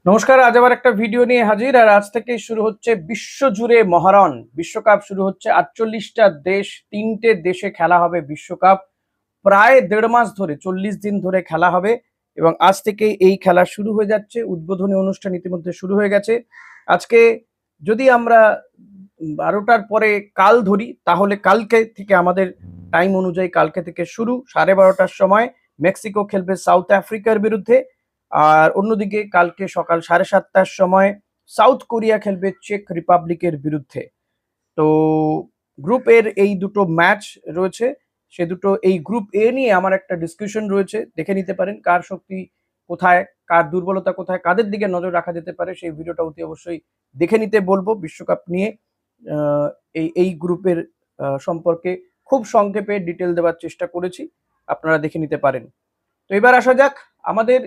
নমস্কার, আজ আবার একটা ভিডিও নিয়ে হাজির। আর আজ থেকে শুরু হচ্ছে বিশ্বজুড়ে মহারণ। বিশ্বকাপ শুরু হচ্ছে। 48টা দেশ, 3টে দেশে খেলা হবে বিশ্বকাপ। প্রায় 1.5 মাস ধরে, 40 দিন ধরে খেলা হবে। এবং আজ থেকে এই খেলা শুরু হয়ে যাচ্ছে। উদ্বোধনী অনুষ্ঠান ইতিমধ্যে শুরু হয়ে গেছে। আজকে যদি আমরা 12টার পরে কাল ধরি, তাহলে কালকে থেকে আমাদের টাইম অনুযায়ী কালকে থেকে শুরু 12:30টার সময় মেক্সিকো খেলবে সাউথ আফ্রিকার বিরুদ্ধে। আর অন্যদিকে কালকে সকাল 7:30টার সময় সাউথ কোরিয়া খেলবে চেক রিপাবলিকের বিরুদ্ধে। তো গ্রুপ এর এই দুটো ম্যাচ রয়েছে। সে দুটো, এই গ্রুপ এ নিয়ে আমার একটা ডিসকাশন রয়েছে, দেখে নিতে পারেন কার শক্তি কোথায়, কার দুর্বলতা কোথায়, কাদের দিকে নজর রাখা যেতে পারে। সেই ভিডিওটা অতি অবশ্যই দেখে নিতে বলবো। বিশ্বকাপ নিয়ে আহ, এই এই গ্রুপের সম্পর্কে খুব সংক্ষেপে ডিটেল দেওয়ার চেষ্টা করেছি, আপনারা দেখে নিতে পারেন। তো এবার আসা যাক আমাদের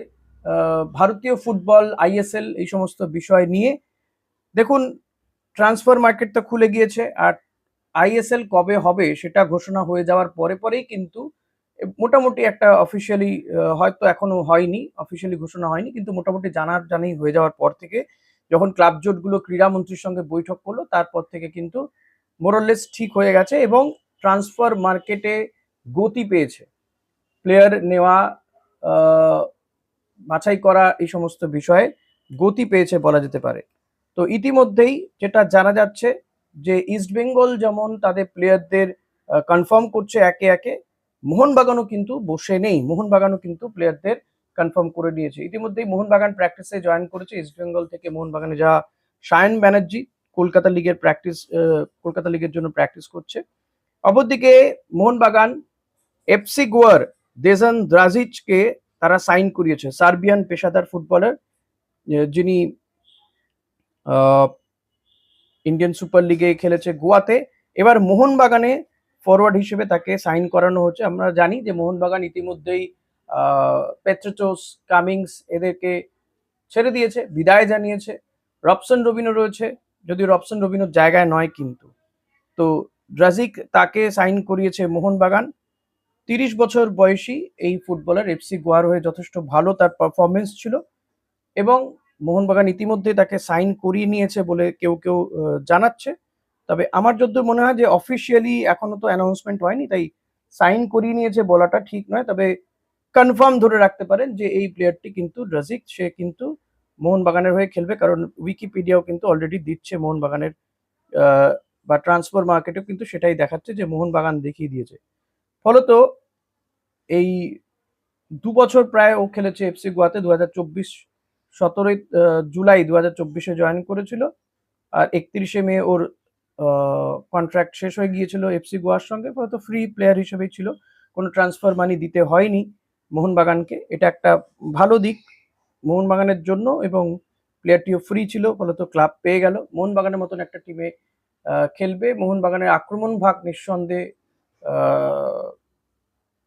ভারতীয় ফুটবল, আইএসএল এই সমস্ত বিষয় নিয়ে। দেখুন, ট্রান্সফার মার্কেট তো খুলে গিয়েছে। আর আইএসএল কবে হবে সেটা ঘোষণা হয়ে যাওয়ার পরে পরেই কিন্তু মোটামুটি একটা অফিসিয়ালি, হয়তো এখনো হয়নি, অফিসিয়ালি ঘোষণা হয়নি, কিন্তু মোটামুটি জানি হয়ে যাওয়ার পর থেকে, যখন ক্লাব জোটগুলো ক্রীড়ামন্ত্রীর সঙ্গে বৈঠক করলো, তারপর থেকে কিন্তু মোরলেস ঠিক হয়ে গেছে এবং ট্রান্সফার মার্কেটে গতি পেয়েছে। প্লেয়ার নেওয়া, আহ, বাছাই করা, এই সমস্ত বিষয়ে গতি পেয়েছে বলা যেতে পারে। তো ইতিমধ্যেই যেটা জানা যাচ্ছে যে ইস্টবেঙ্গল যেমন তাদের প্লেয়ারদের কনফার্ম করছে একে একে, মোহনবাগানও কিন্তু বসে নেই। মোহনবাগানও কিন্তু প্লেয়ারদের কনফার্ম করে নিয়েছে ইতিমধ্যেই। মোহনবাগান প্র্যাকটিসে জয়েন করেছে। ইস্টবেঙ্গল থেকে মোহনবাগানে যা সায়ন ব্যানার্জি কলকাতা লিগের জন্য প্র্যাকটিস করছে। অপরদিকে মোহনবাগান এফসি গোয়ার দেজান দ্রাজিচকে তারা সাইন করিয়েছে, সার্বিয়ান পেশাদার ফুটবলার, যিনি ইন্ডিয়ান সুপার লিগে খেলেছে গোয়াতে। এবার মোহনবাগানে ফরওয়ার্ড হিসেবে তাকে সাইন করানো হচ্ছে। আমরা জানি যে মোহনবাগান ইতিমধ্যেই পেট্রোচোস, কামিংস এদেরকে ছেড়ে দিয়েছে, বিদায় জানিয়েছে। রবসন রবিনো রয়েছে, যদিও রবসন রবিনোর জায়গায় নয় কিন্তু। তো ড্রাজিক তাকে সাইন করিয়েছে মোহনবাগান। 30 বছর বয়সী এই ফুটবলার, এফসি গোয়ার হয়ে যথেষ্ট ভালো তার পারফরমেন্স ছিল এবং মোহনবাগান ইতিমধ্যে তাকে সাইন করিয়ে নিয়েছে বলে কেউ কেউ জানাচ্ছে। তবে আমার যদ্দূর মনে হয় যে অফিসিয়ালি এখনো তো অ্যানাউন্সমেন্ট হয়নি, তাই সাইন করিয়ে নিয়েছে বলাটা ঠিক নয়। তবে কনফার্ম ধরে রাখতে পারেন যে এই প্লেয়ারটি কিন্তু ড্রাজিক, সে কিন্তু মোহনবাগানের হয়ে খেলবে, কারণ উইকিপিডিয়াও কিন্তু অলরেডি দিচ্ছে মোহনবাগানের, বা ট্রান্সফার মার্কেটেও কিন্তু সেটাই দেখাচ্ছে যে মোহনবাগান দেখিয়ে দিয়েছে। ফলত এই 2 বছর প্রায় ও খেলেছে এফসি গোয়াতে। 2024 17 জুলাই 2024 জয়েন করেছিল। আর 31 মে ওর কন্ট্রাক্ট শেষ হয়ে গিয়েছিল এফসি গোয়ার সঙ্গে। হয়তো ফ্রি প্লেয়ার হিসেবেই ছিল, কোনো ট্রান্সফার মানি দিতে হয়নি মোহনবাগানকে। এটা একটা ভালো দিক মোহনবাগানের জন্য, এবং প্লেয়ারটিও ফ্রি ছিল, ফলত ক্লাব পেয়ে গেল। মোহনবাগানের মতন একটা টিমে খেলবে। মোহনবাগানের আক্রমণ ভাগ নিঃসন্দেহে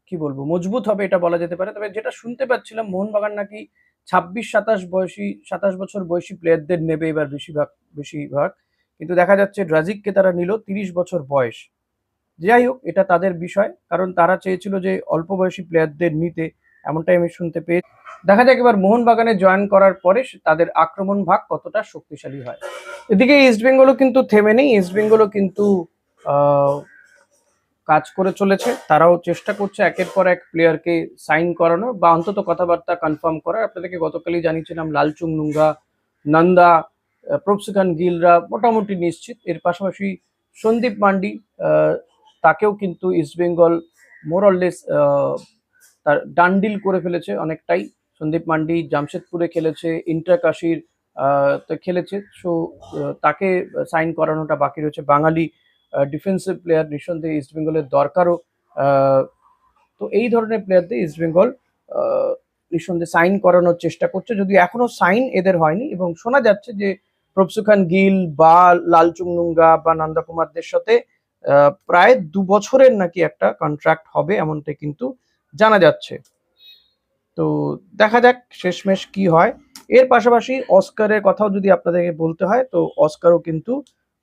কি বলবো, মজবুত হবে এটা বলা যেতে পারে। তবে যেটা শুনতে পাচ্ছিলাম, মোহনবাগান নাকি 27 বছর বয়সী প্লেয়ারদের নেবে এবার বেশিরভাগ। কিন্তু দেখা যাচ্ছে ড্রাজিককে তারা নিল, 30 বছর বয়স। যাই হোক, এটা তাদের বিষয়, কারণ তারা চেয়েছিল যে অল্প বয়সী প্লেয়ারদের নিতে, এমনটাই আমি শুনতে পেয়েছি। দেখা যাক এবার মোহনবাগানে জয়েন করার পরে তাদের আক্রমণ ভাগ কতটা শক্তিশালী হয়। এদিকে ইস্টবেঙ্গলও কিন্তু থেমে নেই। ইস্টবেঙ্গলও কিন্তু আহ কাজ করে চলেছে। তারাও চেষ্টা করছে একের পর এক প্লেয়ারকে সাইন করানো বা অন্তত কথাবার্তা কনফার্ম করার। আপনাদেরকে গতকালই জানিয়েছিলাম লালচুং নুঙ্গা, নন্দা, প্রভসিকান গিলরা মোটামুটি নিশ্চিত। এর পাশাপাশি সন্দীপ মান্ডি, তাকেও কিন্তু ইস্টবেঙ্গল মোরললেস তার ডানডিল করে ফেলেছে অনেকটাই। সন্দীপ মান্ডি জামশেদপুরে খেলেছে, ইন্টার কাশির তো খেলেছে। সো তাকে সাইন করানোটা বাকি রয়েছে। বাঙালি ডিফেন্সিভ প্লেয়ার নিঃসন্দেহে ইস্টবেঙ্গলের দরকারও। আহ, তো এই ধরনের প্লেয়ারদের ইস্টবেঙ্গল নিঃসন্দেহে সাইন করানোর চেষ্টা করছে, যদিও এখনো সাইন এদের হয়নি। এবং শোনা যাচ্ছে যে প্রভসুখান গিল বা লালচুং নুঙ্গা বা নন্দা কুমারদের সাথে প্রায় 2 বছরের নাকি একটা কন্ট্রাক্ট হবে, এমনটাই কিন্তু জানা যাচ্ছে। তো দেখা যাক শেষমেশ কি হয়। এর পাশাপাশি অস্কারের কথাও যদি আপনাদেরকে বলতে হয়, তো অস্কারও কিন্তু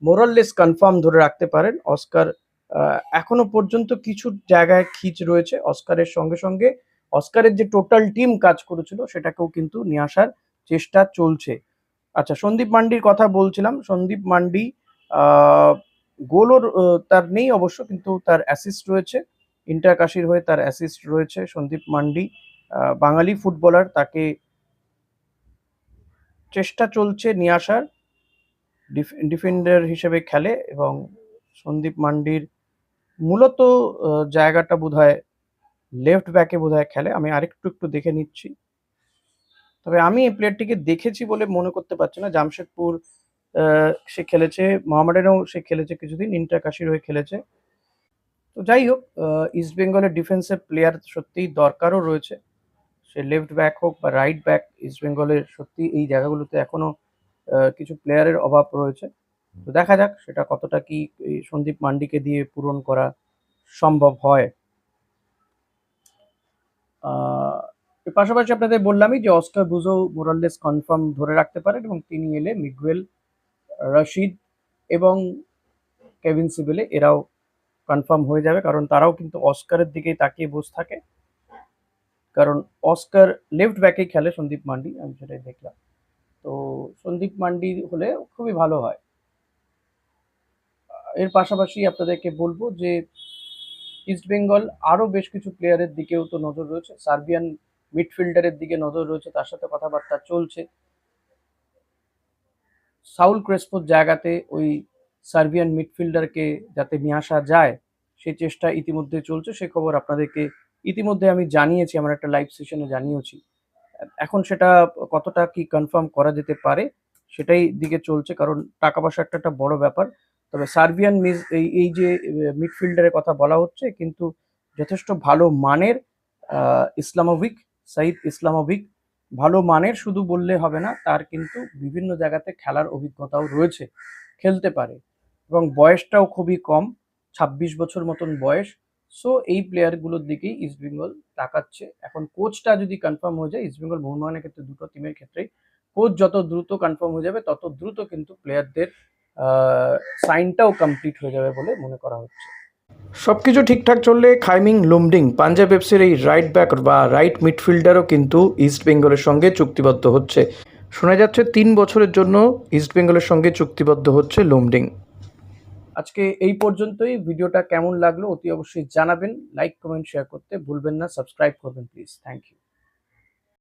মোরাললেস কনফার্ম ধরে রাখতে পারেন। অস্কার এখনো পর্যন্ত কিছু জায়গায় খিচ রয়েছে। অস্কারের সঙ্গে সঙ্গে অস্কারের যে টোটাল টিম কাজ করেছিল সেটাকেও কিন্তু নিয়ে আসার চেষ্টা চলছে। আচ্ছা, সন্দীপ মান্ডির কথা বলছিলাম। সন্দীপ মান্ডি গোলও তার নেই অবশ্য, কিন্তু তার অ্যাসিস্ট রয়েছে। ইন্টার কাশির হয়ে তার অ্যাসিস্ট রয়েছে। সন্দীপ মান্ডি বাঙালি ফুটবলার, তাকে চেষ্টা চলছে নিয়ে আসার। ডিফেন্ডার হিসেবে খেলে এবং সন্দীপ মান্ডির মূলত জায়গাটা বোধহয় লেফট ব্যাকে বোধহয় খেলে। আমি আরেকটু দেখে নিচ্ছি। তবে আমি এই প্লেয়ারটিকে দেখেছি বলে মনে করতে পারছি না। জামশেদপুর সে খেলেছে, মোহামেডানেও সে খেলেছে কিছুদিন, ইন্টার কাশির হয়ে খেলেছে। তো যাই হোক, ইস্ট বেঙ্গলের ডিফেন্সের প্লেয়ার সত্যিই দরকারও রয়েছে। সে লেফট ব্যাক হোক বা রাইট ব্যাক, ইস্ট বেঙ্গলের সত্যি এই জায়গাগুলোতে এখনো কিছু প্লেয়ারের অভাব রয়েছে। তো দেখা যাক সেটা কতটা কি এই সন্দীপ মান্ডিকে দিয়ে পূরণ করা সম্ভব হয়। এর পাশাপাশি আপনাদের বললামই যে অস্কার বুজো মোরাললেস কনফার্ম ধরে রাখতে পারেন, এবং তিনি এলে মিগুয়েল, রশিদ এবং কেভিন সিবেলে এরাও কনফার্ম হয়ে যাবে, কারণ তারাও কিন্তু অস্কারের দিকেই তাকিয়ে বসে থাকে। কারণ অস্কার লেফট ব্যাকেই খেলে সন্দীপ মান্ডি, আমি সেটাই দেখলাম। তো সন্দীপ মান্ডি হলে খুবই ভালো হয়। এর পাশাপাশি আপনাদেরকে বলবো যে ইস্ট বেঙ্গল আরও বেশ কিছু প্লেয়ারের দিকেও তো নজর রয়েছে। সার্বিয়ান মিডফিল্ডারের দিকে নজর রয়েছে, তার সাথে কথাবার্তা চলছে। সাউল ক্রেসপোর জায়গাতে ওই সার্বিয়ান মিডফিল্ডারকে যাতে নিয়ে আসা যায়, সেই চেষ্টা ইতিমধ্যে চলছে। সে খবর আপনাদেরকে ইতিমধ্যে আমি জানিয়েছি, আমার একটা লাইভ সেশনে জানিয়েছি। এখন সেটা কতটা কি কনফার্ম করা যেতে পারে সেটাই দিকে চলছে, কারণ টাকা পয়সা একটা বড় ব্যাপার। তবে সার্বিয়ান এই যে মিডফিল্ডারের কথা বলা হচ্ছে, কিন্তু যথেষ্ট ভালো মানের। ইসলামোভিক, সাইদ ইসলামোভিক ভালো মানের শুধু বললে হবে না, তার কিন্তু বিভিন্ন জায়গাতে খেলার অভিজ্ঞতাও রয়েছে, খেলতে পারে এবং বয়সটাও খুবই কম, 26 বছর মতন বয়স। সো এই প্লেয়ারগুলোর দিকেই ইস্টবেঙ্গল তাকাচ্ছে। এখন কোচটা যদি কনফার্ম হয়ে যায়, ইস্টবেঙ্গল মোহনবাগানের ক্ষেত্রে দুটো টিমের ক্ষেত্রেই কোচ যত দ্রুত কনফার্ম হয়ে যাবে, তত দ্রুত কিন্তু প্লেয়ারদের সাইনটাও কমপ্লিট হয়ে যাবে বলে মনে করা হচ্ছে। সবকিছু ঠিকঠাক চললে খাইমিং লুমডিং, পাঞ্জাব এফসির এই রাইট ব্যাক বা রাইট মিডফিল্ডারও কিন্তু ইস্ট বেঙ্গলের সঙ্গে চুক্তিবদ্ধ হচ্ছে। শোনা যাচ্ছে 3 বছরের জন্য ইস্ট বেঙ্গলের সঙ্গে চুক্তিবদ্ধ হচ্ছে লুমডিং। আজকে এই পর্যন্তই। ভিডিওটা কেমন লাগলো অতি অবশ্যই জানাবেন। লাইক, কমেন্ট, শেয়ার করতে ভুলবেন না। সাবস্ক্রাইব করবেন প্লিজ। Thank you.